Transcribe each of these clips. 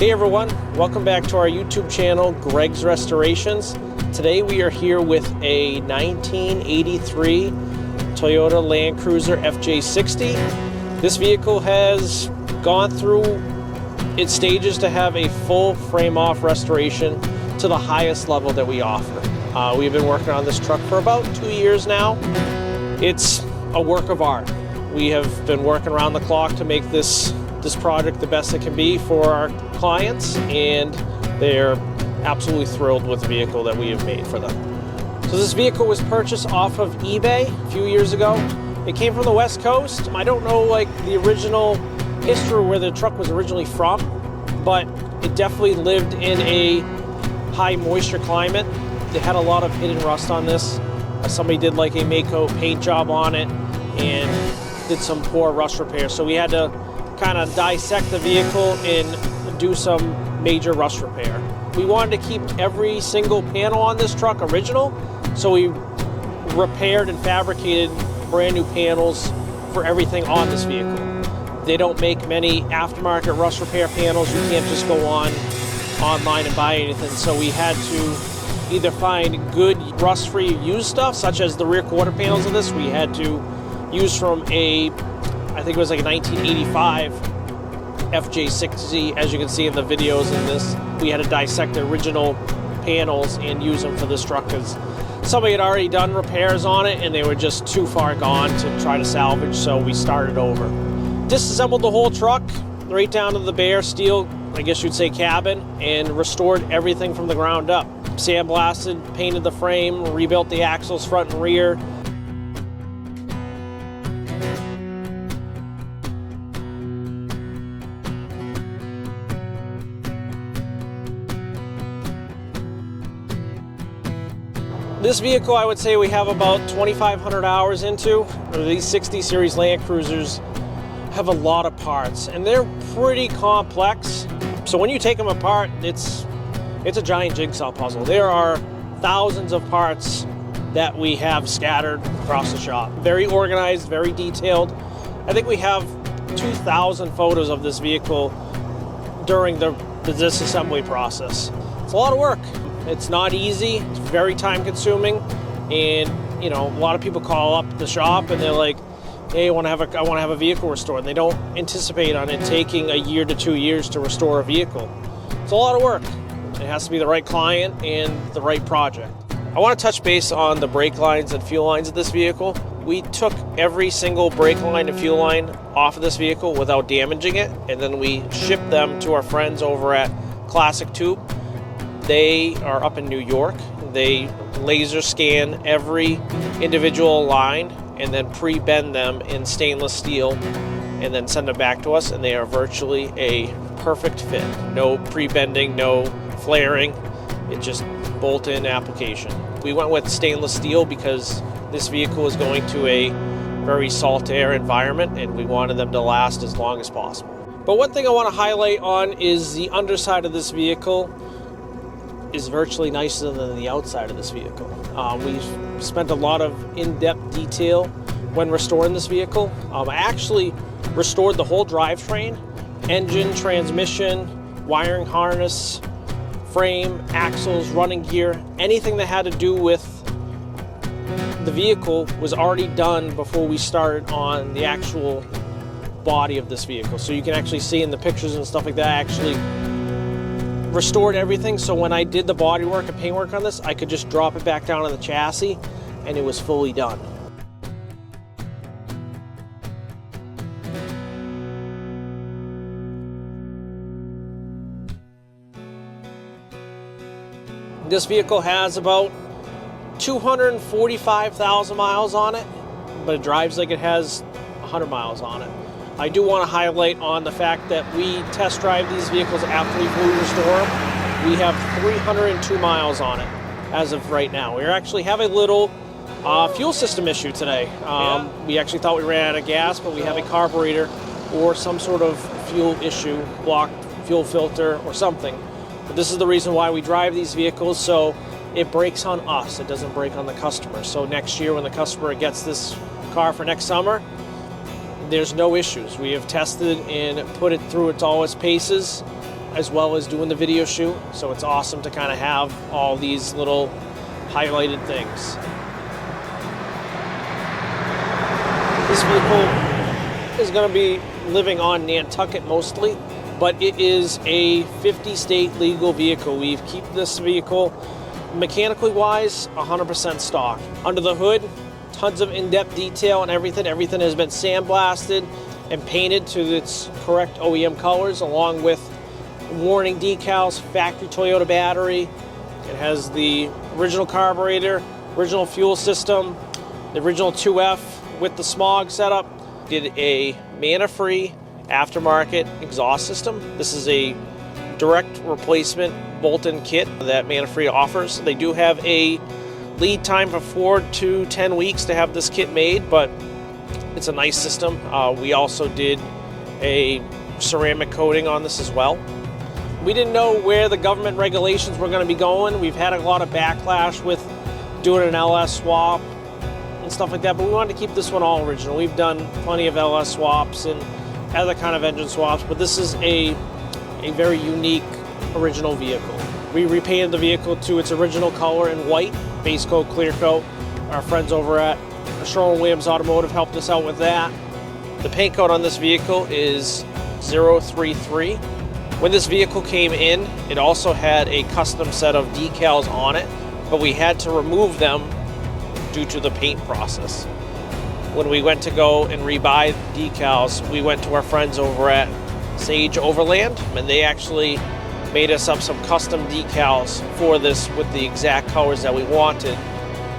Hey everyone, welcome back to our YouTube channel, Greg's Restorations. Today we are here with a 1983 Toyota Land Cruiser FJ60. This vehicle has gone through its stages to have a full frame-off restoration to the highest level that we offer. We've been working on this truck for about 2 years now. It's a work of art. We have been working around the clock to make this project the best it can be for our clients, and they're absolutely thrilled with the vehicle that we have made for them. So this vehicle was purchased off of eBay a few years ago. It came from the West Coast. I don't know like the original history where the truck was originally from, but it definitely lived in a high moisture climate. It had a lot of hidden rust on this. Somebody did like a Mako paint job on it and did some poor rust repair. So we had to kind of dissect the vehicle and do some major rust repair. We wanted to keep every single panel on this truck original, so we repaired and fabricated brand new panels for everything on this vehicle. They don't make many aftermarket rust repair panels. You can't just go online and buy anything, so we had to either find good rust-free used stuff, such as the rear quarter panels of this. We had to use from I think it was like a 1985 FJ60, as you can see in the videos in this. We had to dissect the original panels and use them for this truck because somebody had already done repairs on it and they were just too far gone to try to salvage, so we started over. Disassembled the whole truck right down to the bare steel, I guess you'd say, cabin, and restored everything from the ground up. Sandblasted, painted the frame, rebuilt the axles front and rear. This vehicle, I would say we have about 2,500 hours into. These 60 series Land Cruisers have a lot of parts, and they're pretty complex. So when you take them apart, it's a giant jigsaw puzzle. There are thousands of parts that we have scattered across the shop. Very organized, very detailed. I think we have 2,000 photos of this vehicle during the disassembly process. It's a lot of work. It's not easy, it's very time consuming, and a lot of people call up the shop and they're like, hey, I want to have a vehicle restored. And they don't anticipate on it taking a year to 2 years to restore a vehicle. It's a lot of work. It has to be the right client and the right project. I want to touch base on the brake lines and fuel lines of this vehicle. We took every single brake line and fuel line off of this vehicle without damaging it, and then we shipped them to our friends over at Classic Tube. They are up in New York. They laser scan every individual line and then pre-bend them in stainless steel and then send them back to us, and they are virtually a perfect fit. No pre-bending, no flaring. It's just bolt-in application. We went with stainless steel because this vehicle is going to a very salt air environment and we wanted them to last as long as possible. But one thing I want to highlight on is the underside of this vehicle is virtually nicer than the outside of this vehicle. We've spent a lot of in-depth detail when restoring this vehicle. I actually restored the whole drivetrain, engine, transmission, wiring harness, frame, axles, running gear. Anything that had to do with the vehicle was already done before we started on the actual body of this vehicle. So you can actually see in the pictures and stuff like that, I actually restored everything, so when I did the body work and paint work on this, I could just drop it back down on the chassis and it was fully done. This vehicle has about 245,000 miles on it, but it drives like it has 100 miles on it. I do want to highlight on the fact that we test drive these vehicles after we fully restore them. We have 302 miles on it as of right now. We actually have a little fuel system issue today. We actually thought we ran out of gas, but we have a carburetor or some sort of fuel issue, blocked fuel filter or something. But this is the reason why we drive these vehicles, so it breaks on us. It doesn't break on the customer. So next year when the customer gets this car for next summer, there's no issues. We have tested and put it through all its paces, as well as doing the video shoot. So it's awesome to kind of have all these little highlighted things. This vehicle is going to be living on Nantucket mostly, but it is a 50-state legal vehicle. We've kept this vehicle mechanically wise 100% stock. Under the hood, tons of in-depth detail and everything. Everything has been sandblasted and painted to its correct OEM colors, along with warning decals, factory Toyota battery. It has the original carburetor, original fuel system, the original 2F with the smog setup. Did a mana-free aftermarket exhaust system. This is a direct replacement bolt-in kit that mana-free offers. They do have a lead time of 4 to 10 weeks to have this kit made, but it's a nice system. We also did a ceramic coating on this as well. We didn't know where the government regulations were going to be going. We've had a lot of backlash with doing an LS swap and stuff like that, but we wanted to keep this one all original. We've done plenty of LS swaps and other kind of engine swaps, but this is a very unique original vehicle. We repainted the vehicle to its original color in white, base coat, clear coat. Our friends over at Sherwin-Williams Automotive helped us out with that. The paint code on this vehicle is 033. When this vehicle came in, it also had a custom set of decals on it, but we had to remove them due to the paint process. When we went to go and rebuy decals, we went to our friends over at Sage Overland, and they actually made us up some custom decals for this with the exact colors that we wanted.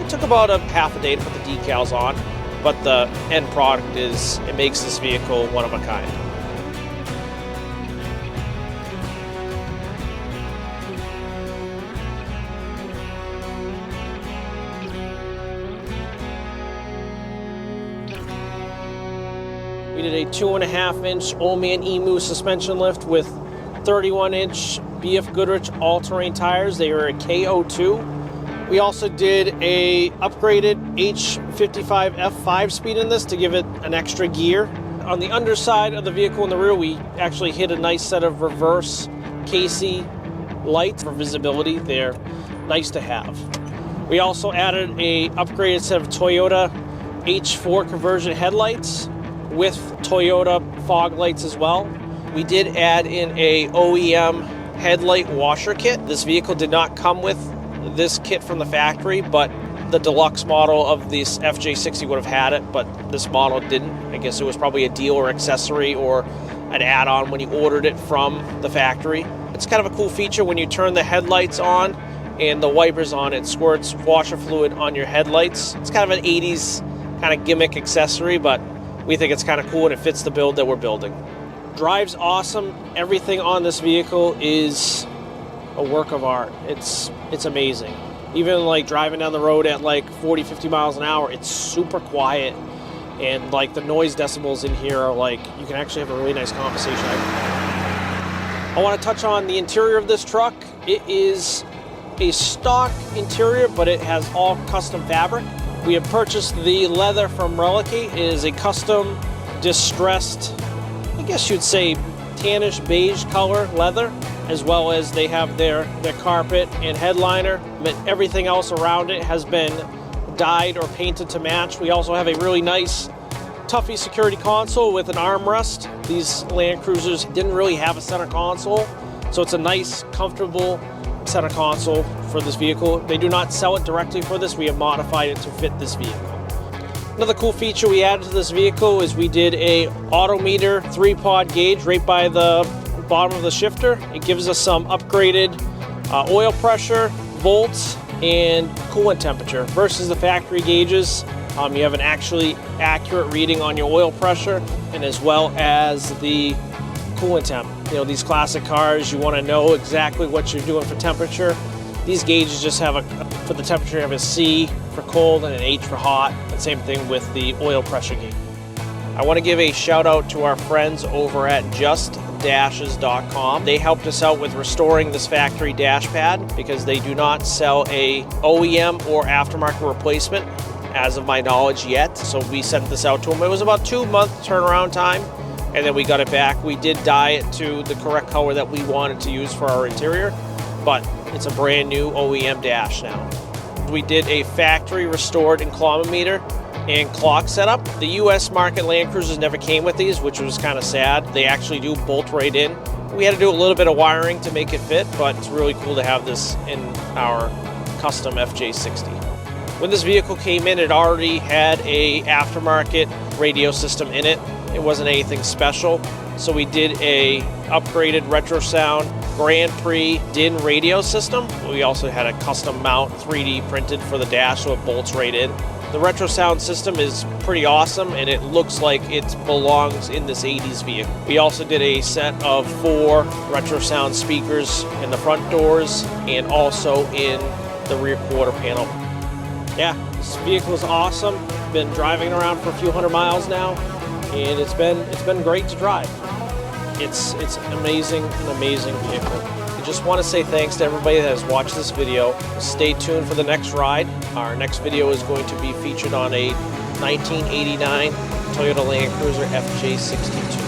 It took about a half a day to put the decals on, but the end product it makes this vehicle one of a kind. We did a 2.5-inch Old Man Emu suspension lift with 31-inch BF Goodrich all-terrain tires. They were a KO2. We also did a upgraded H55 F5 speed in this to give it an extra gear. On the underside of the vehicle in the rear, we actually hit a nice set of reverse Casey lights for visibility. They're nice to have. We also added a upgraded set of Toyota H4 conversion headlights with Toyota fog lights as well. We did add in a OEM headlight washer kit. This vehicle did not come with this kit from the factory, but the deluxe model of this FJ60 would have had it, but this model didn't. I guess it was probably a deal or accessory or an add-on when you ordered it from the factory. It's kind of a cool feature when you turn the headlights on and the wipers on, it squirts washer fluid on your headlights. It's kind of an 80s kind of gimmick accessory, but we think it's kind of cool and it fits the build that we're building. Drives awesome. Everything on this vehicle is a work of art. It's amazing. Even like driving down the road at like 40, 50 miles an hour, it's super quiet. And like the noise decibels in here are like, you can actually have a really nice conversation. I want to touch on the interior of this truck. It is a stock interior, but it has all custom fabric. We have purchased the leather from Relicate. It is a custom distressed, I guess you'd say tannish beige color leather, as well as they have their carpet and headliner. But everything else around it has been dyed or painted to match. We also have a really nice Tuffy security console with an armrest. These Land Cruisers didn't really have a center console, so it's a nice, comfortable center console for this vehicle. They do not sell it directly for this. We have modified it to fit this vehicle. Another cool feature we added to this vehicle is we did a Autometer 3-pod gauge right by the bottom of the shifter. It gives us some upgraded oil pressure, volts, and coolant temperature versus the factory gauges. You have an actually accurate reading on your oil pressure and as well as the coolant temp. You know, these classic cars, you want to know exactly what you're doing for temperature. These gauges just have for the temperature, you have a C for cold and an H for hot. And same thing with the oil pressure gauge. I want to give a shout out to our friends over at JustDashes.com. They helped us out with restoring this factory dash pad because they do not sell a OEM or aftermarket replacement as of my knowledge yet. So we sent this out to them. It was about 2-month turnaround time. and then we got it back. We did dye it to the correct color that we wanted to use for our interior, but it's a brand new OEM dash now. We did a factory restored inclinometer and clock setup. The US market Land Cruisers never came with these, which was kind of sad. They actually do bolt right in. We had to do a little bit of wiring to make it fit, but it's really cool to have this in our custom FJ60. When this vehicle came in, it already had a aftermarket radio system in it. It wasn't anything special, so we did a upgraded retro sound Grand Prix DIN radio system. We also had a custom mount 3D printed for the dash, so it bolts right in. The retro sound system is pretty awesome, and it looks like it belongs in this 80s vehicle. We also did a set of 4 retro sound speakers in the front doors and also in the rear quarter panel. Yeah, this vehicle is awesome. Been driving around for a few hundred miles now, and it's been great to drive. It's an amazing vehicle. I just want to say thanks to everybody that has watched this video. Stay tuned for the next ride. Our next video is going to be featured on a 1989 Toyota Land Cruiser FJ62.